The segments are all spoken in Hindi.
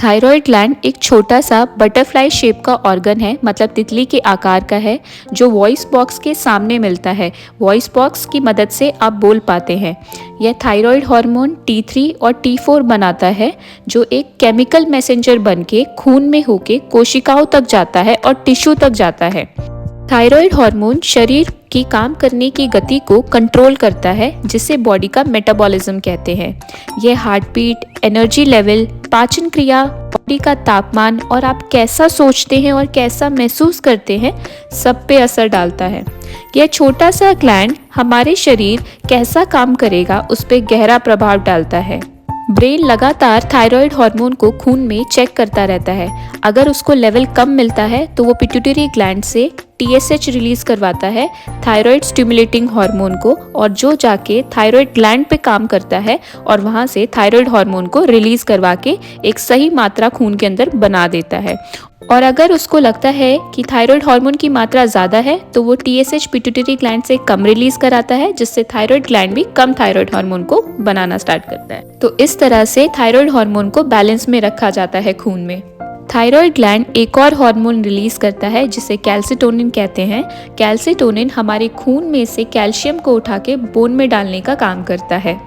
थायराइड ग्लैंड एक छोटा सा बटरफ्लाई शेप का ऑर्गन है, मतलब तितली के आकार का है, जो वॉइस बॉक्स के सामने मिलता है। वॉइस बॉक्स की मदद से आप बोल पाते हैं। यह थायराइड हार्मोन T3 और T4 बनाता है, जो एक केमिकल मैसेंजर बनके खून में होके कोशिकाओं तक जाता है और टिश्यू तक जाता है। थायराइड हार्मोन शरीर की काम करने की गति को कंट्रोल करता है, जिसे बॉडी का मेटाबॉलिज्म कहते हैं। यह हार्ट बीट, एनर्जी लेवल, पाचन क्रिया, बॉडी का तापमान और आप कैसा सोचते हैं और कैसा महसूस करते हैं, सब पे असर डालता है। यह छोटा सा ग्लैंड हमारे शरीर कैसा काम करेगा उस पर गहरा प्रभाव डालता है। ब्रेन लगातार थायराइड हार्मोन को खून में चेक करता रहता है। अगर उसको लेवल कम मिलता है तो वो पिट्यूटरी ग्लैंड से TSH रिलीज करवाता है, थायराइड स्टिमुलेटिंग हार्मोन को, और जो जाके थायराइड ग्लैंड पे काम करता है और वहाँ से थायराइड हार्मोन को रिलीज करवा के एक सही मात्रा खून के अंदर बना देता है। और अगर उसको लगता है कि थायराइड हार्मोन की मात्रा ज़्यादा है तो वो TSH पिट्यूटरी ग्लैंड से कम रिलीज कराता है, जिससे थायराइड ग्लैंड भी कम थायराइड हार्मोन को बनाना स्टार्ट करता है। तो इस तरह से थायराइड हार्मोन को बैलेंस में रखा जाता है खून में। थायराइड ग्लैंड एक और हार्मोन रिलीज करता है जिसे कैल्सिटोनिन कहते हैं। कैल्सिटोनिन हमारे खून में से कैल्शियम को उठा के बोन में डालने का काम करता है।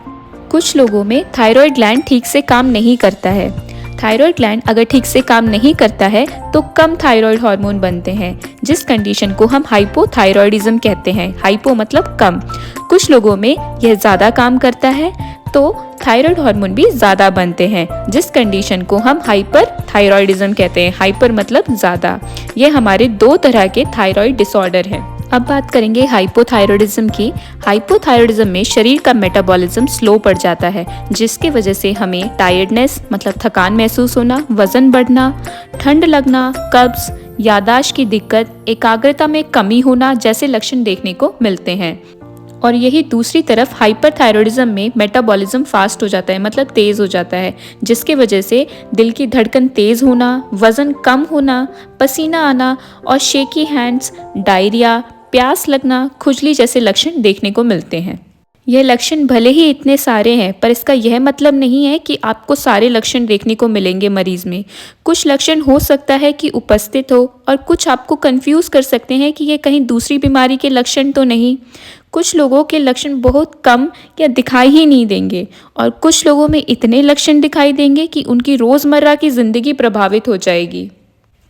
कुछ लोगों में थायराइड ग्लैंड ठीक से काम नहीं करता है। थायराइड ग्लैंड अगर ठीक से काम नहीं करता है तो कम थायराइड हार्मोन बनते हैं, जिस कंडीशन को हम हाइपोथायराइडिज्म कहते हैं। हाइपो मतलब कम। कुछ लोगों में यह ज़्यादा काम करता है तो थायराइड हार्मोन भी ज़्यादा बनते हैं, जिस कंडीशन को हम हाइपर थायराइडिज्म कहते हैं। हाइपर मतलब ज़्यादा। ये हमारे दो तरह के थायराइड डिसऑर्डर हैं। अब बात करेंगे हाइपोथायराइडिज्म की। हाइपोथायराइडिज्म में शरीर का मेटाबॉलिज्म स्लो पड़ जाता है, जिसकी वजह से हमें टायर्डनेस मतलब थकान महसूस होना, वजन बढ़ना, ठंड लगना, कब्ज, याददाश्त की दिक्कत, एकाग्रता में कमी होना जैसे लक्षण देखने को मिलते हैं। और यही दूसरी तरफ हाइपरथायराइडिज्म में मेटाबॉलिज्म फास्ट हो जाता है, मतलब तेज़ हो जाता है, जिसकी वजह से दिल की धड़कन तेज़ होना, वज़न कम होना, पसीना आना और शेकी हैंड्स, डायरिया, प्यास लगना, खुजली जैसे लक्षण देखने को मिलते हैं। यह लक्षण भले ही इतने सारे हैं, पर इसका यह मतलब नहीं है कि आपको सारे लक्षण देखने को मिलेंगे मरीज में। कुछ लक्षण हो सकता है कि उपस्थित हो और कुछ आपको कंफ्यूज कर सकते हैं कि ये कहीं दूसरी बीमारी के लक्षण तो नहीं। कुछ लोगों के लक्षण बहुत कम या दिखाई ही नहीं देंगे और कुछ लोगों में इतने लक्षण दिखाई देंगे कि उनकी रोज़मर्रा की ज़िंदगी प्रभावित हो जाएगी।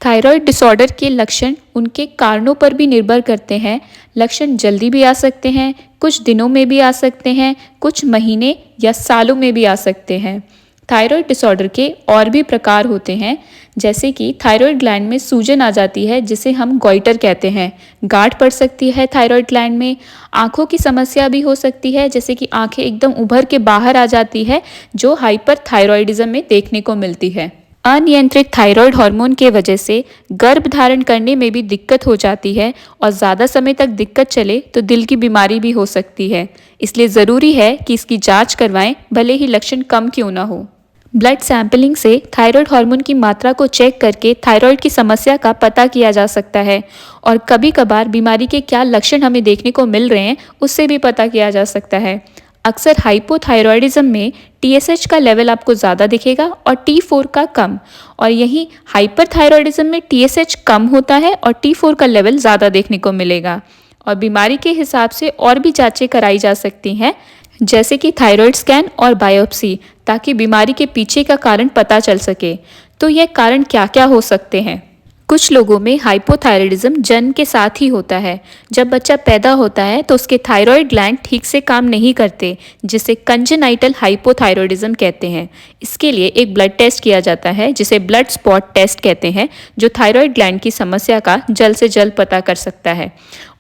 थायराइड डिसऑर्डर के लक्षण उनके कारणों पर भी निर्भर करते हैं। लक्षण जल्दी भी आ सकते हैं, कुछ दिनों में भी आ सकते हैं, कुछ महीने या सालों में भी आ सकते हैं। थायराइड डिसऑर्डर के और भी प्रकार होते हैं, जैसे कि थायराइड ग्लैंड में सूजन आ जाती है, जिसे हम गॉइटर कहते हैं। गांठ पड़ सकती है थायराइड ग्लैंड में। आँखों की समस्या भी हो सकती है, जैसे कि आँखें एकदम उभर के बाहर आ जाती है, जो हाइपरथायराइडिज्म में देखने को मिलती है। अनियंत्रित थायराइड हार्मोन के वजह से गर्भ धारण करने में भी दिक्कत हो जाती है और ज़्यादा समय तक दिक्कत चले तो दिल की बीमारी भी हो सकती है। इसलिए ज़रूरी है कि इसकी जांच करवाएं, भले ही लक्षण कम क्यों ना हो। ब्लड सैंपलिंग से थायराइड हार्मोन की मात्रा को चेक करके थायराइड की समस्या का पता किया जा सकता है और कभी कभार बीमारी के क्या लक्षण हमें देखने को मिल रहे हैं उससे भी पता किया जा सकता है। अक्सर हाइपोथायराइडिज्म में TSH का लेवल आपको ज़्यादा दिखेगा और T4 का कम, और यही हाइपरथायराइडिज्म में TSH कम होता है और T4 का लेवल ज़्यादा देखने को मिलेगा। और बीमारी के हिसाब से और भी जांचें कराई जा सकती हैं, जैसे कि थायराइड स्कैन और बायोप्सी, ताकि बीमारी के पीछे का कारण पता चल सके। तो यह कारण क्या क्या हो सकते हैं? कुछ लोगों में हाइपोथायराइडिज्म जन्म के साथ ही होता है। जब बच्चा पैदा होता है तो उसके थायराइड ग्लैंड ठीक से काम नहीं करते, जिसे कंजेनाइटल हाइपोथायराइडिज्म कहते हैं। इसके लिए एक ब्लड टेस्ट किया जाता है, जिसे ब्लड स्पॉट टेस्ट कहते हैं, जो थायराइड ग्लैंड की समस्या का जल्द से जल्द पता कर सकता है।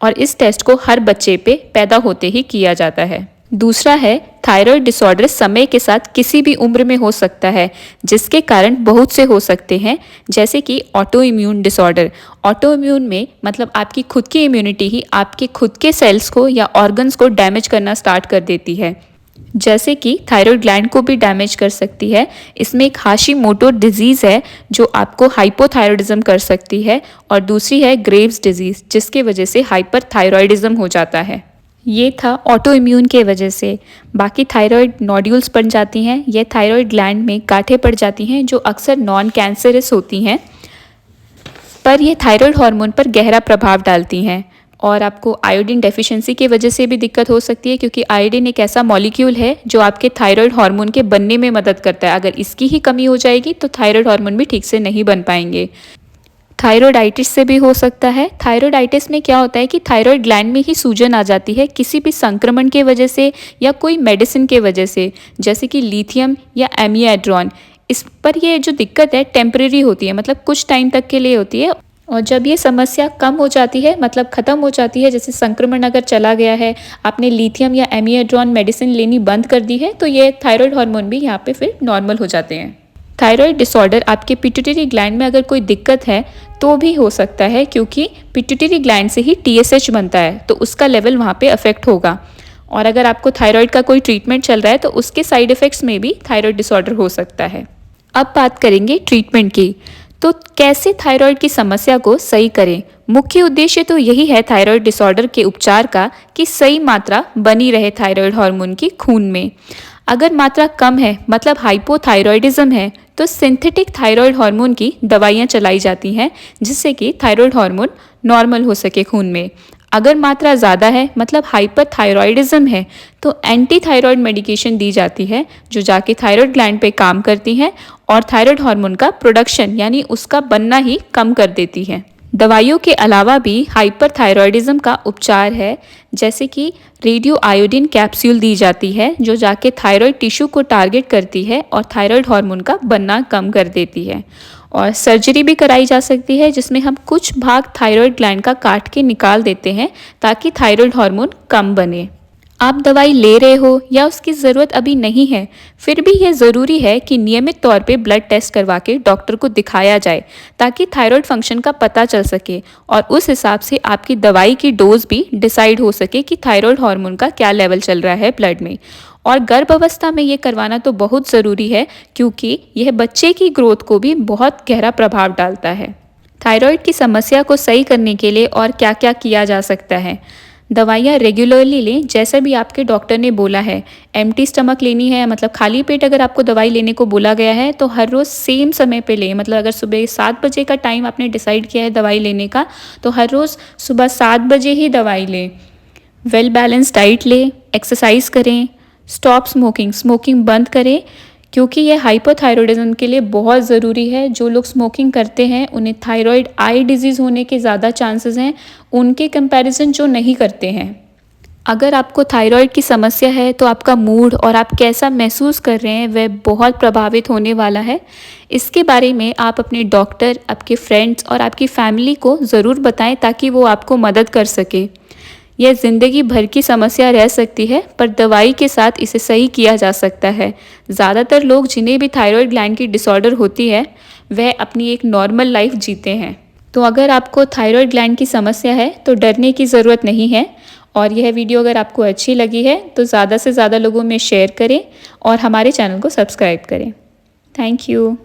और इस टेस्ट को हर बच्चे पे पैदा होते ही किया जाता है। दूसरा है थायराइड डिसऑर्डर समय के साथ किसी भी उम्र में हो सकता है, जिसके कारण बहुत से हो सकते हैं, जैसे कि auto immune disorder. Auto immune में मतलब आपकी खुद की इम्यूनिटी ही आपके खुद के सेल्स को या ऑर्गन्स को डैमेज करना स्टार्ट कर देती है, जैसे कि थायराइड ग्लैंड को भी डैमेज कर सकती है। इसमें एक हाशिमोटो डिजीज़ है जो आपको हाइपोथायराइडिज्म कर सकती है, और दूसरी है ग्रेव्स डिजीज़, जिसके वजह से हाइपरथायराइडिज्म हो जाता है। ये था ऑटो इम्यून के वजह से। बाकी थायराइड नोड्यूल्स बन जाती हैं, ये थायराइड ग्लैंड में गांठें पड़ जाती हैं जो अक्सर नॉन कैंसरस होती हैं, पर ये थायराइड हार्मोन पर गहरा प्रभाव डालती हैं। और आपको आयोडीन डेफिशिएंसी की वजह से भी दिक्कत हो सकती है, क्योंकि आयोडीन एक ऐसा मॉलिक्यूल है जो आपके थायराइड हार्मोन के बनने में मदद करता है। अगर इसकी ही कमी हो जाएगी तो थायराइड हार्मोन भी ठीक से नहीं बन पाएंगे। थायरोइडाइटिस से भी हो सकता है। थायरोइडाइटिस में क्या होता है कि थायराइड ग्लैंड में ही सूजन आ जाती है किसी भी संक्रमण के वजह से या कोई मेडिसिन के वजह से, जैसे कि लिथियम या एमियाड्रॉन। इस पर ये जो दिक्कत है टेम्परेरी होती है, मतलब कुछ टाइम तक के लिए होती है, और जब ये समस्या कम हो जाती है, मतलब ख़त्म हो जाती है, जैसे संक्रमण अगर चला गया है, आपने लिथियम या एमियाड्रॉन मेडिसिन लेनी बंद कर दी है, तो ये थायराइड हार्मोन भी यहाँ पे फिर नॉर्मल हो जाते हैं। थायराइड डिसऑर्डर आपके पिट्यूटरी ग्लैंड में अगर कोई दिक्कत है तो भी हो सकता है, क्योंकि पिट्यूटरी ग्लैंड से ही TSH बनता है, तो उसका लेवल वहाँ पे अफेक्ट होगा। और अगर आपको थायराइड का कोई ट्रीटमेंट चल रहा है तो उसके साइड इफ़ेक्ट्स में भी थायराइड डिसऑर्डर हो सकता है। अब बात करेंगे ट्रीटमेंट की। तो कैसे थायराइड की समस्या को सही करें? मुख्य उद्देश्य तो यही है थायराइड डिसऑर्डर के उपचार का कि सही मात्रा बनी रहे थायराइड हार्मोन की खून में। अगर मात्रा कम है, मतलब हाइपोथायरॉयडिज्म है, तो सिंथेटिक थायराइड हार्मोन की दवाइयाँ चलाई जाती हैं जिससे कि थायराइड हार्मोन नॉर्मल हो सके खून में। अगर मात्रा ज़्यादा है, मतलब हाइपरथायरॉयडिज्म है, तो एंटी थायराइड मेडिकेशन दी जाती है जो जाके थायराइड ग्लैंड पे काम करती हैं और थायराइड हार्मोन का प्रोडक्शन यानी उसका बनना ही कम कर देती है। दवाइयों के अलावा भी हाइपरथायरॉयडिज्म का उपचार है, जैसे कि रेडियो आयोडीन कैप्सूल दी जाती है जो जाके थायराइड टिश्यू को टारगेट करती है और थायराइड हार्मोन का बनना कम कर देती है। और सर्जरी भी कराई जा सकती है जिसमें हम कुछ भाग थायराइड ग्लैंड का काट के निकाल देते हैं ताकि थायराइड हार्मोन कम बने। आप दवाई ले रहे हो या उसकी ज़रूरत अभी नहीं है, फिर भी ये ज़रूरी है कि नियमित तौर पे ब्लड टेस्ट करवा के डॉक्टर को दिखाया जाए ताकि थायराइड फंक्शन का पता चल सके और उस हिसाब से आपकी दवाई की डोज भी डिसाइड हो सके कि थायराइड हार्मोन का क्या लेवल चल रहा है ब्लड में। और गर्भ अवस्था में ये करवाना तो बहुत ज़रूरी है, क्योंकि यह बच्चे की ग्रोथ को भी बहुत गहरा प्रभाव डालता है। थायराइड की समस्या को सही करने के लिए और क्या क्या किया जा सकता है? दवाइयाँ रेगुलरली लें, जैसा भी आपके डॉक्टर ने बोला है। एम्प्टी स्टमक लेनी है, मतलब खाली पेट अगर आपको दवाई लेने को बोला गया है तो हर रोज़ सेम समय पे लें। मतलब अगर सुबह 7 बजे का टाइम आपने डिसाइड किया है दवाई लेने का, तो हर रोज़ सुबह 7 बजे ही दवाई लें। वेल बैलेंस डाइट लें, एक्सरसाइज करें, स्टॉप स्मोकिंग, स्मोकिंग बंद करें, क्योंकि ये हाइपोथायरॉयडिज्म के लिए बहुत ज़रूरी है। जो लोग स्मोकिंग करते हैं उन्हें थायराइड आई डिजीज़ होने के ज़्यादा चांसेस हैं उनके कंपैरिजन जो नहीं करते हैं। अगर आपको थायराइड की समस्या है तो आपका मूड और आप कैसा महसूस कर रहे हैं वह बहुत प्रभावित होने वाला है। इसके बारे में आप अपने डॉक्टर, आपके फ्रेंड्स और आपकी फैमिली को ज़रूर बताएं ताकि वो आपको मदद कर सके। यह ज़िंदगी भर की समस्या रह सकती है, पर दवाई के साथ इसे सही किया जा सकता है। ज़्यादातर लोग जिन्हें भी थायराइड ग्लैंड की डिसऑर्डर होती है वह अपनी एक नॉर्मल लाइफ जीते हैं। तो अगर आपको थायराइड ग्लैंड की समस्या है तो डरने की ज़रूरत नहीं है। और यह वीडियो अगर आपको अच्छी लगी है तो ज़्यादा से ज़्यादा लोगों में शेयर करें और हमारे चैनल को सब्सक्राइब करें। Thank you.